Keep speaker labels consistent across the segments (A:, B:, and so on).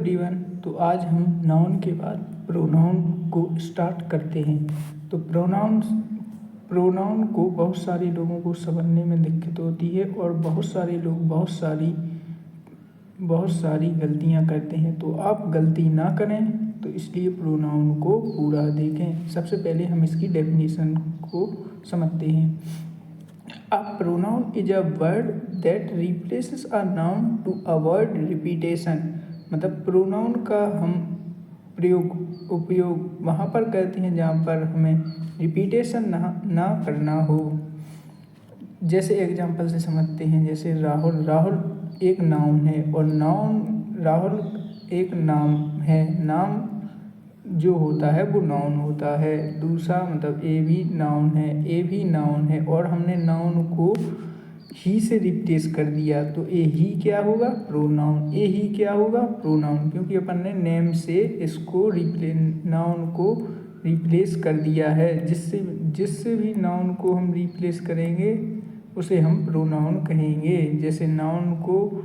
A: Everyone. तो आज हम नाउन के बाद प्रोनाउन को स्टार्ट करते हैं। तो प्रोनाउन को बहुत सारे लोगों को समझने में दिक्कत होती है और बहुत सारे लोग बहुत सारी गलतियां करते हैं। तो आप गलती ना करें, तो इसलिए प्रोनाउन को पूरा देखें। सबसे पहले हम इसकी डेफिनेशन को समझते हैं। A pronoun is a word that replaces a noun to avoid repetition। मतलब प्रोनाउन का हम उपयोग वहाँ पर करते हैं जहाँ पर हमें रिपीटेशन ना करना हो। जैसे एग्जांपल से समझते हैं, जैसे राहुल एक नाउन है और राहुल एक नाम है। नाम जो होता है वो नाउन होता है। दूसरा मतलब ए भी नाउन है और हमने नाउन को ही से रिप्लेस कर दिया, तो ए ही क्या होगा? प्रोनाउन। क्योंकि अपन ने नेम से इसको नाउन को रिप्लेस कर दिया है। जिससे भी नाउन को हम रिप्लेस करेंगे उसे हम प्रोनाउन कहेंगे। जैसे नाउन को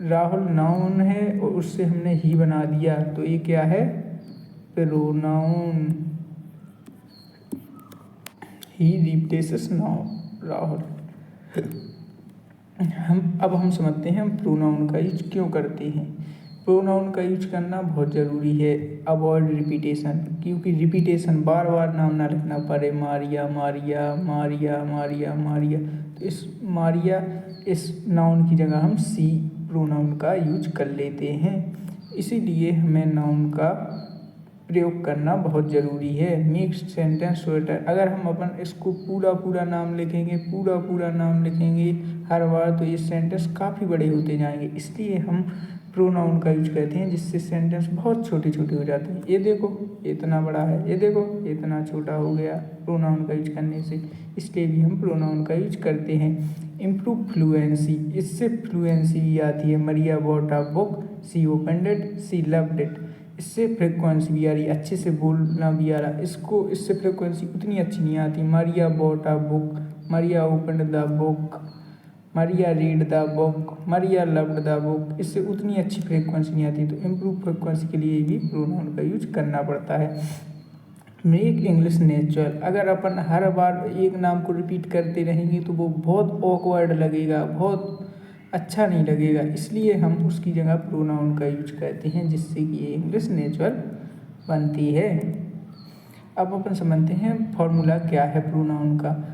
A: राहुल नाउन है और उससे हमने ही बना दिया, तो ये क्या है? प्रोनाउन। ही रिप्लेसेस नाउन राहुल। हम समझते हैं हम प्रोनाउन का यूज क्यों करते हैं। प्रोनाउन का यूज करना बहुत ज़रूरी है, अवॉइड रिपीटेशन। क्योंकि रिपीटेशन बार बार नाम ना लिखना पड़े। मारिया मारिया मारिया मारिया मारिया, तो इस नाउन की जगह हम सी प्रोनाउन का यूज कर लेते हैं। इसीलिए हमें नाउन का प्रयोग करना बहुत ज़रूरी है। मिक्स्ड सेंटेंस स्वेटर, अगर हम अपन इसको पूरा नाम लिखेंगे हर बार, तो ये सेंटेंस काफ़ी बड़े होते जाएंगे। इसलिए हम प्रोनाउन का यूज करते हैं, जिससे सेंटेंस बहुत छोटे हो जाते हैं। ये देखो इतना बड़ा है, ये देखो इतना छोटा हो गया प्रोनाउन का यूज करने से। इसलिए भी हम प्रोनाउन का यूज करते हैं। इम्प्रूव फ्लुएंसी, इससे फ्लुएंसी भी आती है। Maria bought a book, she opened it, she loved it. इससे फ्रिक्वेंसी भी आ रही है, अच्छे से बोलना भी आ रहा है। इससे फ्रिक्वेंसी उतनी अच्छी नहीं आती। Maria bought a book, Maria opened the book, Maria read the book, Maria loved the book. इससे उतनी अच्छी फ्रिक्वेंसी नहीं आती। तो इम्प्रूव फ्रिक्वेंसी के लिए भी प्रोनाउन का यूज करना पड़ता है। मेक इंग्लिश नेचुरल, अगर अपन हर बार एक नाम को रिपीट करते रहेंगे तो वो बहुत ऑकवर्ड लगेगा, बहुत अच्छा नहीं लगेगा। इसलिए हम उसकी जगह प्रोनाउन का यूज करते हैं, जिससे कि ये इंग्लिश नेचुरल बनती है। अब अपन समझते हैं फॉर्मूला क्या है प्रोनाउन का।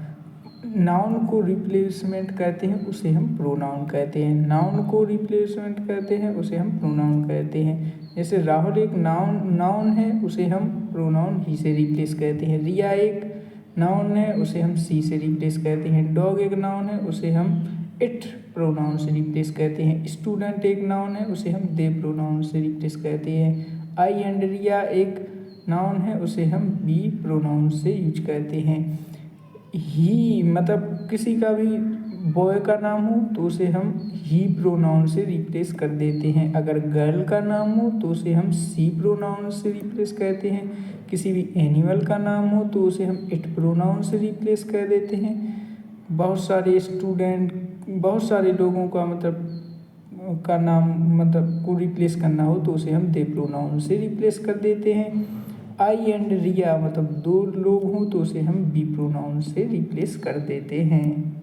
A: नाउन को रिप्लेसमेंट करते हैं उसे हम प्रोनाउन कहते हैं। जैसे राहुल एक नाउन है, उसे हम प्रोनाउन ही से रिप्लेस करते हैं। रिया एक नाउन है, उसे हम सी से रिप्लेस करते हैं। डॉग एक नाउन है, उसे हम इट प्रोनाउन से रिप्लेस करते हैं। स्टूडेंट एक नाउन है, उसे हम दे प्रोनाउन से रिप्लेस करते हैं। आई एंड रिया एक नाउन है, उसे हम बी प्रोनाउन से यूज करते हैं। ही मतलब किसी का भी बॉय का नाम हो तो उसे हम ही प्रोनाउन से रिप्लेस कर देते हैं। अगर गर्ल का नाम हो तो उसे हम सी प्रोनाउन से रिप्लेस करते हैं। किसी भी एनिमल का नाम हो तो उसे हम इट प्रोनाउन से रिप्लेस कर देते हैं। बहुत सारे लोगों का नाम को रिप्लेस करना हो तो उसे हम दे प्रोनाउन से रिप्लेस कर देते हैं। आई एंड रिया मतलब दो लोग हों तो उसे हम बी प्रोनाउन से रिप्लेस कर देते हैं।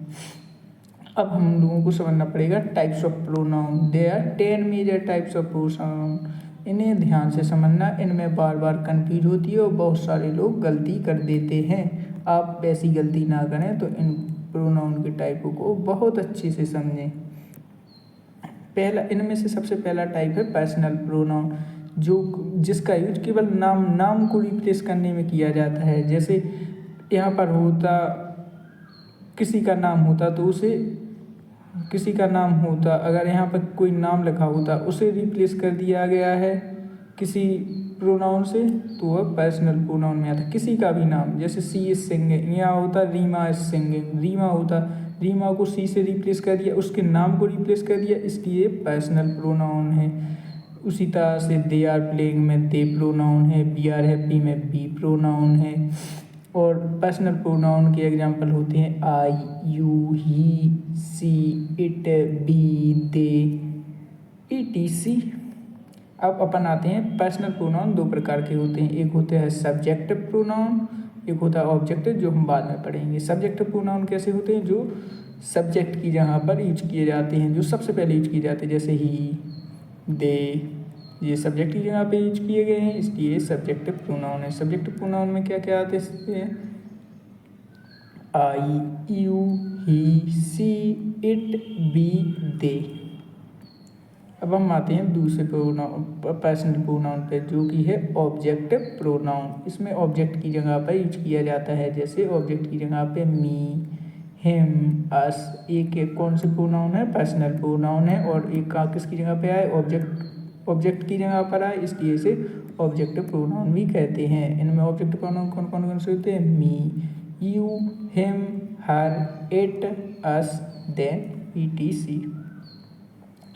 A: अब हम लोगों को समझना पड़ेगा types of pronoun. There are 10 major types of pronoun. इन्हें ध्यान से समझना, इनमें बार बार कंफ्यूज होती है और बहुत सारे लोग गलती कर देते हैं। आप ऐसी गलती ना करें, तो इन प्रोनाउन के टाइपों को बहुत अच्छे से समझें। इनमें से सबसे पहला टाइप है पर्सनल प्रोनाउन, जिसका यूज केवल नाम को रिप्लेस करने में किया जाता है। जैसे यहाँ पर किसी का नाम होता, अगर यहाँ पर कोई नाम लिखा होता, उसे रिप्लेस कर दिया गया है किसी प्रोनाउन से, तो वह पर्सनल प्रोनाउन में आता। किसी का भी नाम, जैसे सी इज सिंगिंग, यहाँ होता रीमा इज सिंगिंग, रीमा को सी से रिप्लेस कर दिया, उसके नाम को रिप्लेस कर दिया, इसलिए पर्सनल प्रोनाउन है। उसी तरह से दे आर प्लेइंग में दे प्रोनाउन है, वी आर हैप्पी में बी प्रोनाउन है। और पर्सनल प्रोनाउन के एग्जांपल होते हैं I, you, he, she, it, we, they, etc। अब अपन आते हैं पर्सनल प्रोनाउन दो प्रकार के होते हैं, एक होता है सब्जेक्टिव प्रोनाउन, एक होता है ऑब्जेक्टिव, जो हम बाद में पढ़ेंगे। सब्जेक्टिव प्रोनाउन कैसे होते हैं, जो सब्जेक्ट की जगह पर यूज किए जाते हैं, जो सबसे पहले यूज किए जाते हैं, जैसे ही, दे, ये सब्जेक्ट की जगह पे यूज किए गए हैं, इसलिए सब्जेक्टिव प्रोनाउन है। सब्जेक्टिव प्रोनाउन में क्या क्या आते हैं, I, you, he, she, it, we, they. अब हम आते हैं दूसरे प्रोनाउन, पर्सनल प्रोनाउन पे, जो कि है ऑब्जेक्टिव प्रोनाउन। इसमें ऑब्जेक्ट की जगह पर यूज किया जाता है, जैसे ऑब्जेक्ट की जगह पे मी, हिम, अस। एक कौन से प्रोनाउन है, पर्सनल प्रोनाउन है, और एक का किसकी जगह पे आए, ऑब्जेक्ट की जगह पर आए, इसलिए इसे ऑब्जेक्टिव प्रोनाउन भी कहते हैं। इनमें ऑब्जेक्टिव प्रोनाउन कौन कौन से होते हैं, me, you, him, her, it, us, them, etc।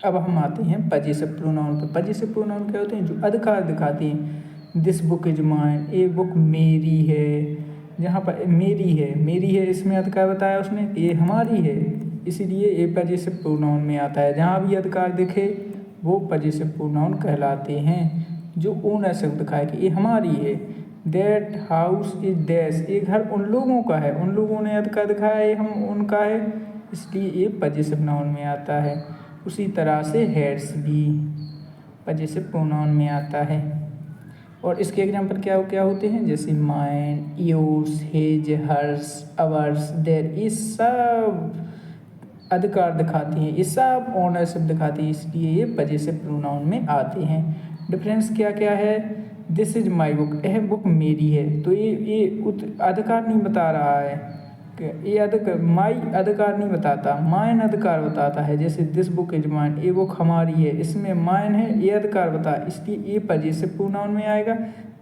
A: अब हम आते हैं पजेसिव प्रोनाउन पे। पजेसिव प्रोनाउन क्या होते हैं, जो अधिकार दिखाते हैं। दिस बुक इज माइन, ये बुक मेरी है। जहाँ पर मेरी है इसमें अधिकार बताया उसने, ये हमारी है, इसीलिए ये पजेसिव प्रोनाउन में आता है। जहाँ भी अधिकार दिखे वो पजेसिव प्रोनाउन कहलाते हैं। जो ओनरशिप दिखाए कि ये हमारी है। दैट हाउस इज देयर्स, ये घर उन लोगों का है, उन लोगों ने अधिकार दिखाया ये हम उनका है, इसलिए ये पजेसिव नाउन में आता है। उसी तरह से हेड्स भी पजेसिव प्रोनाउन में आता है। और इसके एग्जाम्पल क्या क्या होते हैं, जैसे mine, yours, his, hers, ours, their, ये सब अधिकार दिखाती हैं, ये सब ओनरशिप दिखाती है, इसलिए ये पजेसिव प्रोनाउन में आते हैं। डिफरेंस क्या क्या है, दिस इज माई बुक, यह बुक मेरी है, तो ये अधिकार नहीं बता रहा है, ये अधिकार, माई अधिकार नहीं बताता, माइन अधिकार बताता है। जैसे दिस बुक इज माइन, ये बुक हमारी है, इसमें माइन है, ये अधिकार बता, इसलिए ये पजेसिव प्रोनाउन में आएगा।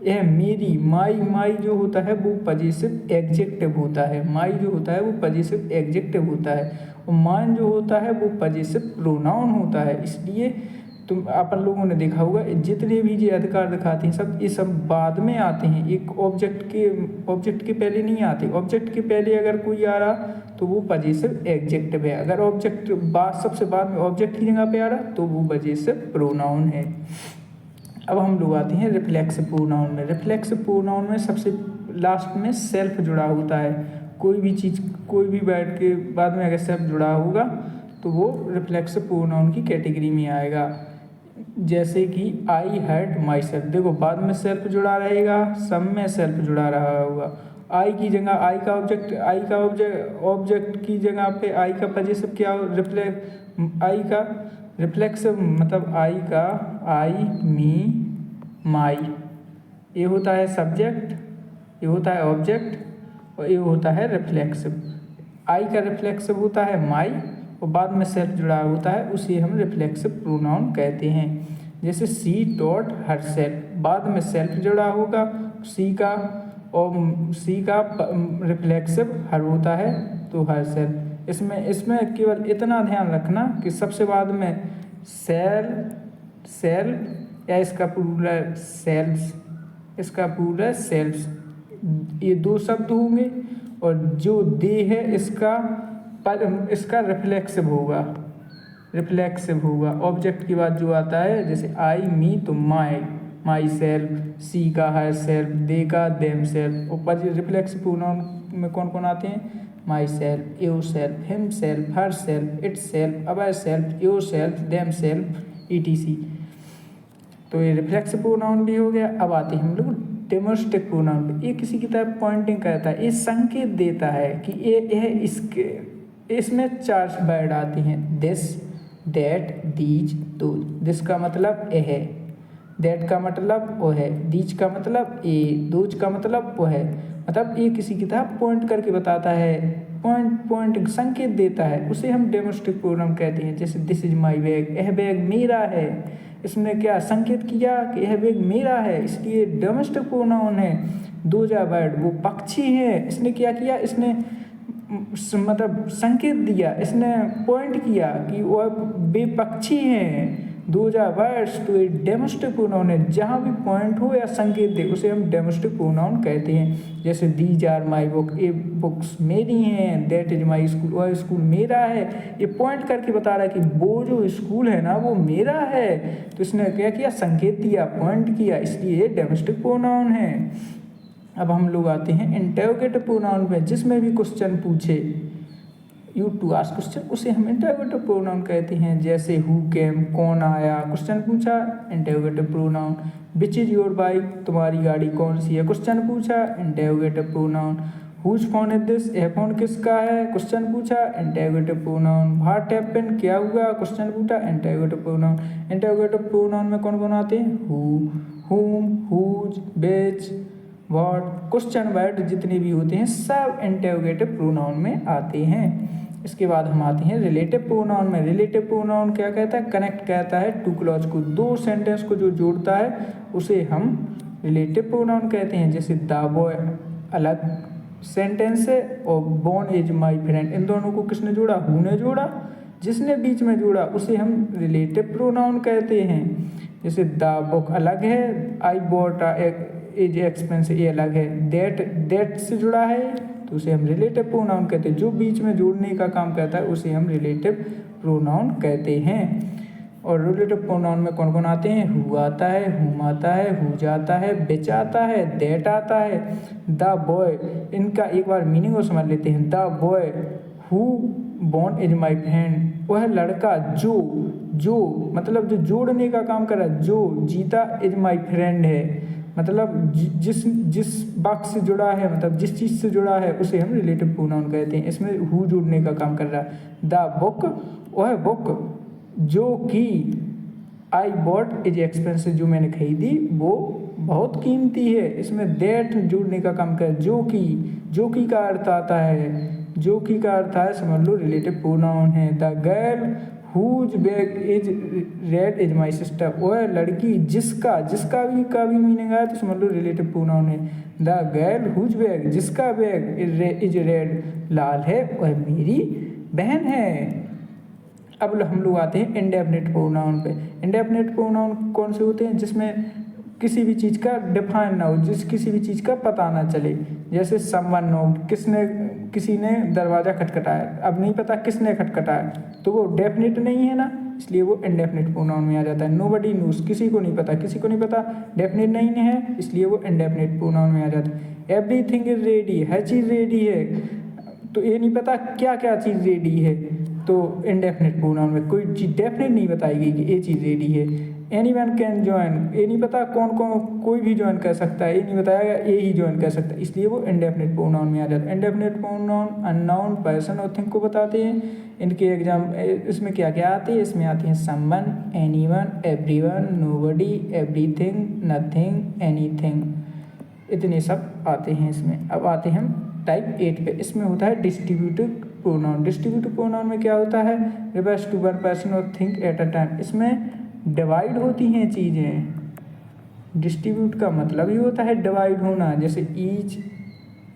A: यह मेरी, माई जो होता है वो पजेसिव एडजेक्टिव होता है, माई जो होता है वो पजेसिव एडजेक्टिव होता है, और माइन जो होता है वो पजेसिव प्रोनाउन होता है। इसलिए तुम अपन लोगों ने देखा होगा जितने भी ये अधिकार दिखाते हैं सब, ये सब बाद में आते हैं, एक ऑब्जेक्ट के पहले नहीं आते। ऑब्जेक्ट के पहले अगर कोई आ रहा तो वो पजेसिव एडजेक्टिव है, अगर ऑब्जेक्ट सबसे बाद में ऑब्जेक्ट की जगह पे आ रहा तो वो पजेसिव प्रोनाउन है। अब हम लोग आते हैं रिफ्लेक्सिव प्रोनाउन में। रिफ्लेक्सिव प्रोनाउन में सबसे लास्ट में सेल्फ जुड़ा होता है। कोई भी चीज़, कोई भी वर्ड के बाद में अगर सेल्फ जुड़ा होगा तो वो रिफ्लेक्सिव प्रोनाउन की कैटेगरी में आएगा। जैसे कि आई हर्ट माई सेल्फ, देखो बाद में सेल्फ जुड़ा रहेगा, सब में सेल्फ जुड़ा रहा होगा। आई की जगह ऑब्जेक्ट की जगह पे आई का पजेसिव क्या, आई का रिफ्लेक्सिव मतलब आई, मी, माई, ये होता है सब्जेक्ट, ये होता है ऑब्जेक्ट, और ये होता है रिफ्लेक्सिव। आई का रिफ्लेक्सिव होता है माई, और बाद में सेल्फ जुड़ा होता है, उसे हम रिफ्लेक्सिव प्रोनाउन कहते हैं। जैसे सी टॉट हर सेल्फ, बाद में सेल्फ जुड़ा होगा सी का, और सी का रिफ्लेक्सिव हर होता है तो हर सेल्फ। इसमें केवल इतना ध्यान रखना कि सबसे बाद में सेल या इसका प्लूरल सेल्स, इसका प्लूरल सेल्स, ये दो शब्द होंगे, और जो दे है इसका रिफ्लेक्सिव होगा। ऑब्जेक्ट की बात जो आता है, जैसे आई, मी तो माई सेल्फ, सी का हर सेल्फ, दे का देम सेल्फ। ऊपर रिफ्लेक्सिव प्रोनाउन में कौन कौन आते हैं, my self, your self, him self, her self, it self, our self, your self, them self, etc। तो ये रिफ्लेक्सिव प्रोनाउन भी हो गया। अब आते हैं हम लोग डेमोस्ट्रेटिव प्रोनाउन पे। ये किसी की तरफ पॉइंटिंग करता है, ये संकेत देता है कि इसमें 4 वर्ड आते हैं, this, that, these, those. This का मतलब ए है, दैट का मतलब वो है, दीज का मतलब ए, दोज का मतलब वो है। मतलब ये किसी की तरफ पॉइंट करके बताता है, पॉइंट संकेत देता है, उसे हम डेमोस्ट्रेटिव प्रोनाउन कहते हैं। जैसे दिस इज माई बैग, यह बैग मेरा है, इसने क्या संकेत किया कि यह बैग मेरा है, इसलिए डेमोस्ट्रेटिव प्रोनाउन है। दूसरा वर्ड वो पक्षी है, इसने क्या किया, इसने मतलब संकेत दिया, इसने पॉइंट किया कि वह वे पक्षी हैं, those are words to a demonstrative pronoun है, जहाँ भी पॉइंट हो या संकेत दे उसे हम डेमोस्टिक प्रोनाउन कहते हैं। जैसे दीज आर माई बुक, ये बुक्स मेरी हैं, दैट इज माई स्कूल, वह स्कूल मेरा है। ये पॉइंट करके बता रहा है कि वो जो स्कूल है ना वो मेरा है। तो इसने क्या किया, संकेत दिया, पॉइंट किया, इसलिए ये डेमोस्टिक प्रोनाउन है। अब हम लोग आते हैं इंटरोगेटिव प्रोनाउन पे, जिसमें भी क्वेश्चन पूछे, यू टू आस्क क्वेश्चन, उसे हम इंटरोगेटिव प्रोनाउन कहते हैं। जैसे हु केम, कौन आया, क्वेश्चन पूछा, interrogative pronoun. Which is your bike, तुम्हारी गाड़ी कौन सी है, क्वेश्चन पूछा, interrogative pronoun. Whose phone is this, यह फोन किसका है, क्वेश्चन पूछा, इंटरोगेटिव प्रोनाउन। व्हाट हैपेंड, क्या हुआ, क्वेश्चन पूछा, इंटरोगेटिव प्रोनाउन। इंटरोगेटिव प्रोनाउन में कौन कौन आते हैं, who, whom, whose, which, what, question word जितने भी होते हैं सब इंटरोगेटिव प्रोनाउन में आते हैं। इसके बाद हम आते हैं रिलेटिव प्रोनाउन में। रिलेटिव प्रोनाउन क्या कहता है, कनेक्ट कहता है टू क्लॉज को, दो सेंटेंस को जो जोड़ता है उसे हम रिलेटिव प्रोनाउन कहते हैं। जैसे द बॉय अलग सेंटेंस है और बॉर्न इज माई फ्रेंड, इन दोनों को किसने जोड़ा, हु ने जोड़ा, जिसने बीच में जोड़ा उसे हम रिलेटिव प्रोनाउन कहते हैं। जैसे द बुक अलग है, आई बॉट इज एक्सपेंसिव ये अलग है, दैट से जुड़ा है तो उसे हम रिलेटिव प्रोनाउन कहते हैं। जो बीच में जोड़ने का काम करता है उसे हम रिलेटिव प्रोनाउन कहते हैं। और रिलेटिव प्रोनाउन में कौन कौन आते हैं, हु आता है, हुम आता है, हुज आता है, विच आता है, दैट आता है, द बॉय। इनका एक बार मीनिंग और समझ लेते हैं। The boy who born is my friend, वह लड़का जो मतलब जो जोड़ने का काम कर रहा है, जो जीता इज माई फ्रेंड है, मतलब जिस वाक्य से जुड़ा है, मतलब जिस चीज़ से जुड़ा है उसे हम रिलेटिव प्रोनाउन कहते हैं। इसमें हु जोड़ने का काम कर रहा है। द बुक, वह बुक जो कि आई बॉट इज एक्सपेंसिव, जो मैंने खरीदी वो बहुत कीमती है। इसमें दैट जोड़ने का काम कर, जो कि का अर्थ आता है, जो कि का अर्थ है समझ लो रिलेटिव प्रोनाउन है। The girl whose bag is red is my sister, वह लड़की जिसका का भी मीनिंग आया तो समझ लो रिलेटिव प्रोनाउन है। द गर्ल हुज बैग, जिसका बैग इज रेड लाल है, वह मेरी बहन है। अब हम लोग आते हैं इंडेफिनिट प्रोनाउन पे। इंडेफिनिट प्रोनाउन कौन से होते हैं, जिसमें किसी भी चीज़ का डिफाइन ना हो, किसी भी चीज़ का पता ना चले। जैसे समवन नॉक्ड, किसी ने दरवाज़ा खटखटाया, अब नहीं पता किसने खटखटाया तो वो डेफिनिट नहीं है ना, इसलिए वो इंडेफिनिट प्रोनाउन में आ जाता है। नोबडी नोस, किसी को नहीं पता, डेफिनिट नहीं है इसलिए वो इंडेफिनिट प्रोनाउन में आ जाता है। Everything is ready, her cheese ready है, तो ये नहीं पता क्या क्या चीज़ रेडी है, तो इंडेफिनिट प्रोनाउन में कोई चीज़ डेफिनेट नहीं बताएगी कि ये चीज़ रेडी है। एनीवन कैन ज्वाइन, ये नहीं पता कोई भी ज्वाइन कर सकता है, ये नहीं बताया ये ही ज्वाइन कर सकता है, इसलिए वो इंडेफिनिट प्रोनाउन में आ जाता है। इंडेफिनिट प्रोनाउन अननाउन पर्सन और थिंग को बताते हैं। इनके एग्जाम इसमें क्या क्या आते हैं, इसमें आती हैं someone, anyone, everyone, nobody, everything, nothing, anything, इतने सब आते हैं इसमें। अब आते हैं हम टाइप 8 पे। इसमें होता है डिस्ट्रीब्यूटिव प्रोनाउन। डिस्ट्रीब्यूटिव प्रोनाउन में क्या होता है, रिवर्स टू वन पर्सन और थिंग एट अ टाइम, इसमें डिवाइड होती हैं चीज़ें। डिस्ट्रीब्यूट का मतलब ही होता है डिवाइड होना। जैसे ईच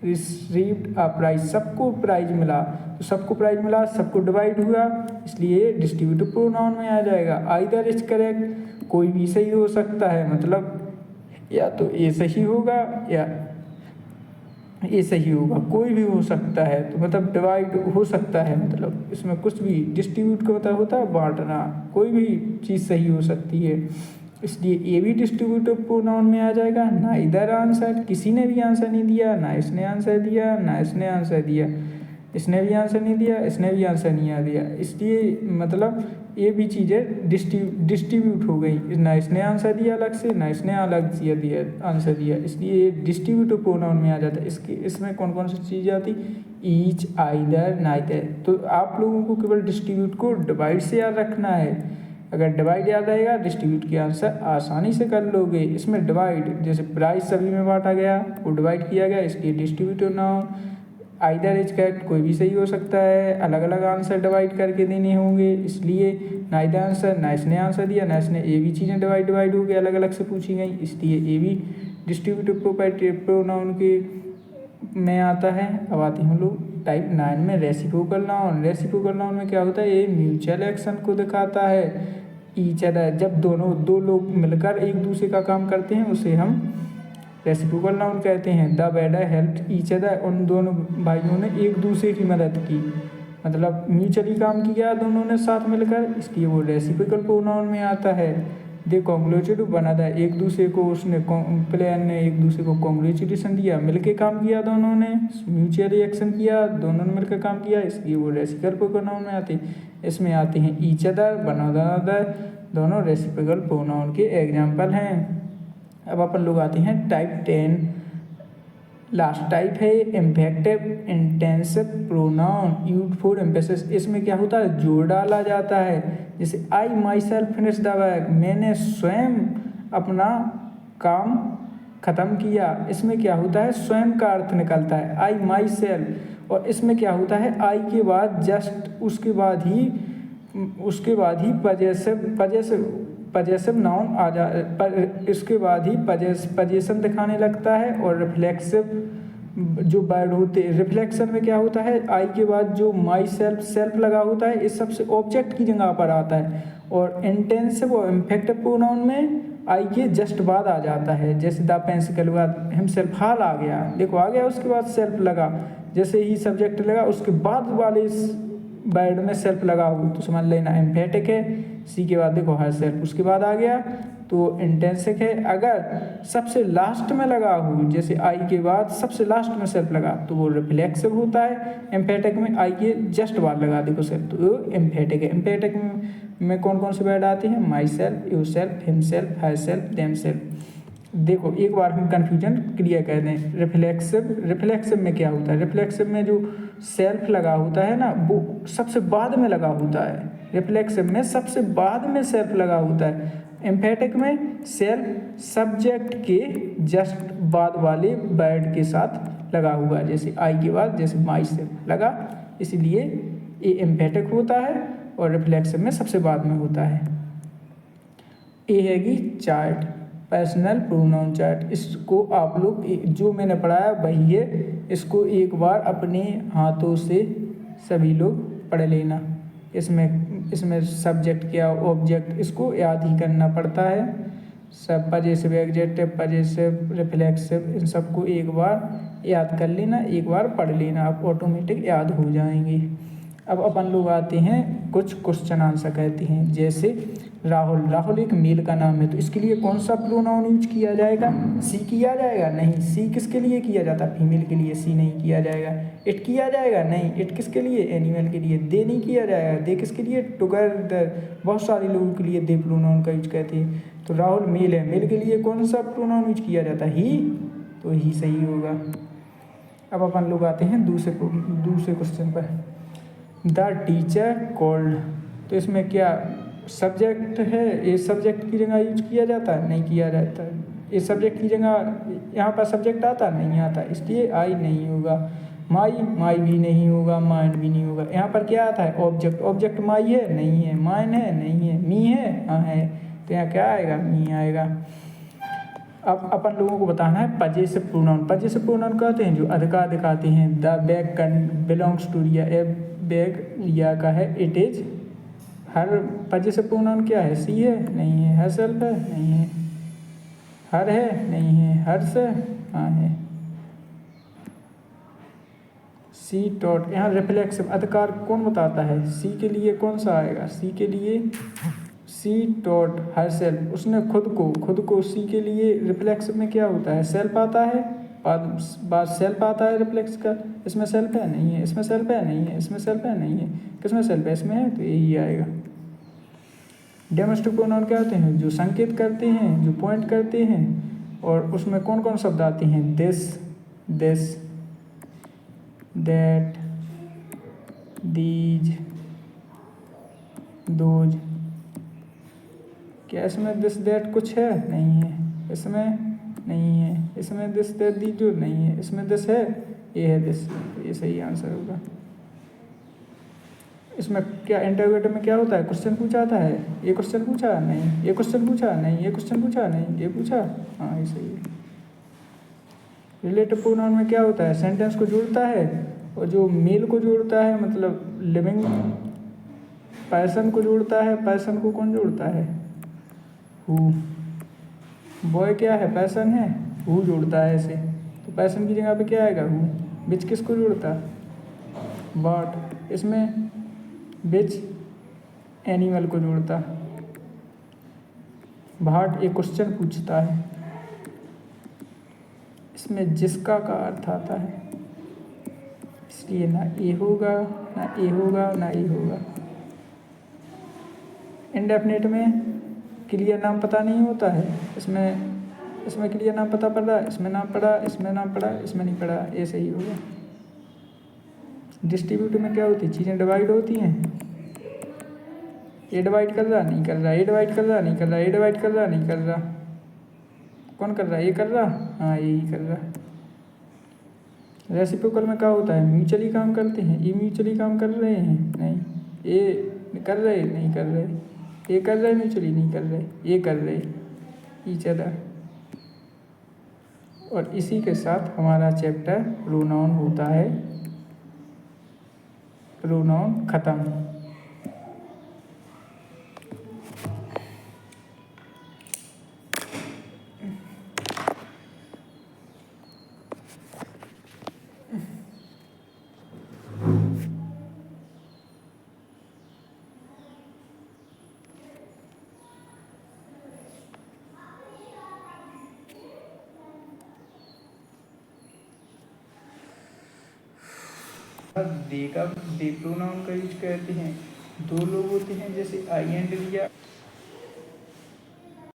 A: रिसीव्ड अ प्राइज, सबको प्राइज मिला, तो सबको प्राइज मिला, सबको डिवाइड हुआ, इसलिए डिस्ट्रीब्यूटिव प्रोनाउन में आ जाएगा। आइदर इज करेक्ट, कोई भी सही हो सकता है, मतलब या तो ए सही होगा या ये सही होगा, कोई भी हो सकता है, तो मतलब डिवाइड हो सकता है, मतलब इसमें कुछ भी डिस्ट्रीब्यूट का मतलब होता है बांटना, कोई भी चीज़ सही हो सकती है, इसलिए ये भी डिस्ट्रीब्यूटिव प्रोनाउन में आ जाएगा। ना इधर आंसर, किसी ने भी आंसर नहीं दिया, ना इसने आंसर दिया, ना इसने आंसर दिया, इसने भी आंसर नहीं दिया, इसने भी आंसर नहीं दिया, इसलिए मतलब ये भी चीज़ें डिस्ट्रीब्यूट हो गई, ना इसने आंसर दिया अलग से, ना इसने अलग से दिया आंसर दिया, इसलिए ये डिस्ट्रीब्यूटिव प्रोनाउन में आ जाता है। इसमें कौन कौन सी चीज़ें आती, ईच, आइदर, नाइदर। तो आप लोगों को केवल डिस्ट्रीब्यूट को डिवाइड से याद रखना है। अगर डिवाइड याद आएगा डिस्ट्रीब्यूट के आंसर आसानी से कर लोगे। इसमें डिवाइड जैसे प्राइस सभी में बांटा गया, वो डिवाइड किया गया, इसलिए distributive noun. Either is correct, कोई भी सही हो सकता है, अलग अलग आंसर डिवाइड करके देने होंगे, इसलिए ना इधर आंसर, ना इसने आंसर दिया, ना इसने, ये भी चीज़ें डिवाइड हो गई, अलग अलग से पूछी गई, इसलिए ये भी डिस्ट्रीब्यूटिव प्रोनाउन के में आता है। अब आते हैं हम लोग टाइप 9 में रेसिप्रोकल नाउन। रेसिप्रोकल नाउन में क्या होता है, ये म्यूचुअल एक्शन को दिखाता है। ईच अदर, जब दो लोग मिलकर एक दूसरे का काम करते हैं उसे हम रेसिप्रोकल नाउन कहते हैं। The brother helped each other, उन दोनों भाइयों ने एक दूसरे की मदद की, मतलब म्यूचुअली काम किया दोनों ने साथ मिलकर, इसलिए वो रेसिप्रोकल प्रोनाउन में आता है। दे कॉन्ग्रेचुलेट वन अदर, एक दूसरे को उसने प्लेयर ने एक दूसरे को कॉन्ग्रेचुलेशन दिया, मिलके काम किया दोनों ने, म्यूचुअली एक्शन किया, दोनों ने मिलकर काम किया, इसलिए वो रेसिप्रोकल प्रोनाउन में आते हैं। इसमें आते हैं ईच अदर, वन अदर, दोनों रेसिप्रोकल प्रोनाउन के एग्जाम्पल हैं। अब अपन लोग आते हैं टाइप 10। लास्ट टाइप है emphatic intensive pronoun used for emphasis. इसमें क्या होता है, जोड़ डाला जाता है। जैसे I myself finish the work, मैंने स्वयं अपना काम खत्म किया। इसमें क्या होता है, स्वयं का अर्थ निकलता है आई माई सेल्फ, और इसमें क्या होता है, आई के बाद जस्ट उसके बाद ही पजेसिव नाउन आ जा, इसके बाद ही पजेशन दिखाने लगता है। और रिफ्लेक्सिव जो वर्ड होते हैं, रिफ्लेक्शन में क्या होता है, आई के बाद जो माई सेल्फ लगा होता है, इस सबसे ऑब्जेक्ट की जगह पर आता है। और इंटेंसिव और इम्फेक्टिव प्रोनाउन में आई के जस्ट बाद आ जाता है। जैसे द पेंसिल के बाद हिमसेल्फ, हाल आ गया, देखो आ गया, उसके बाद सेल्फ लगा, जैसे ही सब्जेक्ट लगा उसके बाद वाले वर्ड में सेल्फ लगा हो तो समझ लेना एम्फेटिक है। सी के बाद देखो हर सेल्फ उसके बाद आ गया तो इंटेंसिक है। अगर सबसे लास्ट में लगा हो, जैसे आई के बाद सबसे लास्ट में सेल्फ लगा तो वो रिफ्लेक्सिव होता है। एम्फेटिक में आई के जस्ट बाद लगा देखो सेल्फ तो वो एम्फेटिक है। एम्फेटिक में कौन कौन से वर्ड आते हैं, my self, you self, him self, her self, them self. देखो एक बार हम कन्फ्यूजन क्लियर कर दें। रिफ्लेक्सिव में क्या होता है, रिफ्लेक्सिव में जो सेल्फ लगा होता है ना वो सबसे बाद में लगा होता है। रिफ्लेक्सिव में सबसे बाद में सेल्फ लगा होता है। एम्फेटिक में सेल्फ सब्जेक्ट के जस्ट बाद वाले वर्ड के साथ लगा हुआ है, जैसे आई के बाद जैसे माई सेल्फ लगा, इसलिए ये एम्फेटिक होता है और रिफ्लेक्सिव में सबसे बाद में होता है। ये हैगी चार्ट, पर्सनल प्रोनाउन चार्ट। इसको आप लोग जो मैंने पढ़ाया वही है, इसको एक बार अपने हाथों से सभी लोग पढ़ लेना। इसमें सब्जेक्ट क्या ऑब्जेक्ट इसको याद ही करना पड़ता है। सब पजेसिव एग्जेक्टिव पजेसिव रिफ्लेक्सिव इन सबको एक बार याद कर लेना, एक बार पढ़ लेना, आप ऑटोमेटिक याद हो जाएंगे। अब अपन लोग आते हैं कुछ क्वेश्चन आंसर कहते हैं। जैसे राहुल एक मेल का नाम है तो इसके लिए कौन सा प्रोनाउन यूज किया जाएगा, सी किया जाएगा, नहीं। सी किसके लिए किया जाता है, फीमेल के लिए सी नहीं किया जाएगा। इट किया जाएगा, नहीं। इट किसके लिए, एनिमल के लिए। दे नहीं किया जाएगा, दे किसके लिए, टुगेदर, बहुत सारे लोगों के लिए दे प्रोनाउन का यूज कहते हैं। तो राहुल मेल है, मेल के लिए कौन सा प्रोनाउन यूज किया जाता है, ही, तो ही सही होगा। अब अपन लोग आते हैं दूसरे क्वेश्चन पर। द टीचर कॉल्ड, तो इसमें क्या सब्जेक्ट है, ये सब्जेक्ट की जगह यूज किया जाता है, नहीं किया जाता है। ये सब्जेक्ट की जगह यहाँ पर सब्जेक्ट आता नहीं आता, इसलिए आई नहीं होगा। माई भी नहीं होगा, माइंड भी नहीं होगा। यहाँ पर क्या आता है, ऑब्जेक्ट माई है, नहीं है। माइन है, नहीं है। मी है, हाँ है। तो यहाँ क्या आएगा, मी आएगा। अब अपन लोगों को बताना है पजेसिव प्रोनाउन। पजेसिव प्रोनाउन कहते हैं जो अधिकार दिखाते हैं। The bag belongs to Riya, a bag Riya का है। It is her, possessive pronoun क्या है, सी है, नहीं है। हर सेल्फ है, नहीं है। हर है, नहीं है। हर्ष है, हाँ है। सी टॉट, यहाँ रिफ्लेक्सिव अधिकार कौन बताता है, सी के लिए कौन सा आएगा, सी के लिए सी टॉट हर सेल्फ, उसने खुद को सी के लिए रिफ्लेक्सिव में क्या होता है, सेल्फ आता है, बाद सेल्फ आता है रिफ्लेक्स का। इसमें सेल्फ है, नहीं है। इसमें सेल्फ है, नहीं है। इसमें सेल्फ है, नहीं है। किसमें सेल्फ है, इसमें है, तो यही आएगा। डेमोस्ट्रेटिव प्रोनाउन क्या होते हैं, जो संकेत करते हैं, जो पॉइंट करते हैं। और उसमें कौन कौन शब्द आते हैं, दिस, दैट, दीज, दोज। क्या इसमें दिस दैट कुछ है, नहीं है। इसमें नहीं है। इसमें दिस दैट दीज जो नहीं है। इसमें दिस है, ये है दिस, ये सही आंसर होगा। इसमें क्या इंटरोगेटिव में क्या होता है, क्वेश्चन पूछा आता है। ये क्वेश्चन पूछा, नहीं। ये क्वेश्चन पूछा, नहीं। ये क्वेश्चन पूछा, नहीं। ये पूछा, हाँ, ये सही है। रिलेटिव प्रोनाउन में क्या होता है, सेंटेंस को जोड़ता है और जो मेल को जोड़ता है, मतलब लिविंग पर्सन को जोड़ता है, पर्सन को कौन जोड़ता है? हु। बॉय क्या है? पर्सन है, हु जोड़ता है ऐसे, तो पर्सन की जगह पे क्या आएगा? हु। विच किसको जोड़ता? बॉट। इसमें विच एनिमल को जोड़ता। भाट एक क्वेश्चन पूछता है, इसमें जिसका का अर्थ आता है, इसलिए ना ए होगा, ना ए होगा, ना ए होगा। इंडेफिनेट में क्लियर नाम पता नहीं होता है, इसमें क्लियर नाम पता पड़ रहा है, इसमें नाम पड़ा, इसमें नाम पड़ा, इसमें नहीं पड़ा, ऐसे ही होगा। डिस्ट्रीब्यूट में क्या होती है? चीज़ें डिवाइड होती हैं। ए डिवाइड कर रहा, नहीं कर रहा, ए डिवाइड कर रहा, नहीं कर रहा, ए डिवाइड कर रहा, नहीं कर रहा। कौन कर रहा है? ये कर रहा, हाँ यही कर रहा। रेसिप्रोकल में क्या होता है? म्यूचुअली काम करते हैं। ये म्यूचुअली काम कर रहे हैं, नहीं। ये कर रहे, नहीं कर रहे। ये कर रहे म्यूचुअली, नहीं कर रहे। ये कर रहे ईच अदर। और इसी के साथ हमारा चैप्टर प्रोनाउन होता है, प्रोनाउन खत्म। दे का दे प्रोनाउन का यूज करते हैं। दो लोग होते हैं, जैसे आई एंड लिया,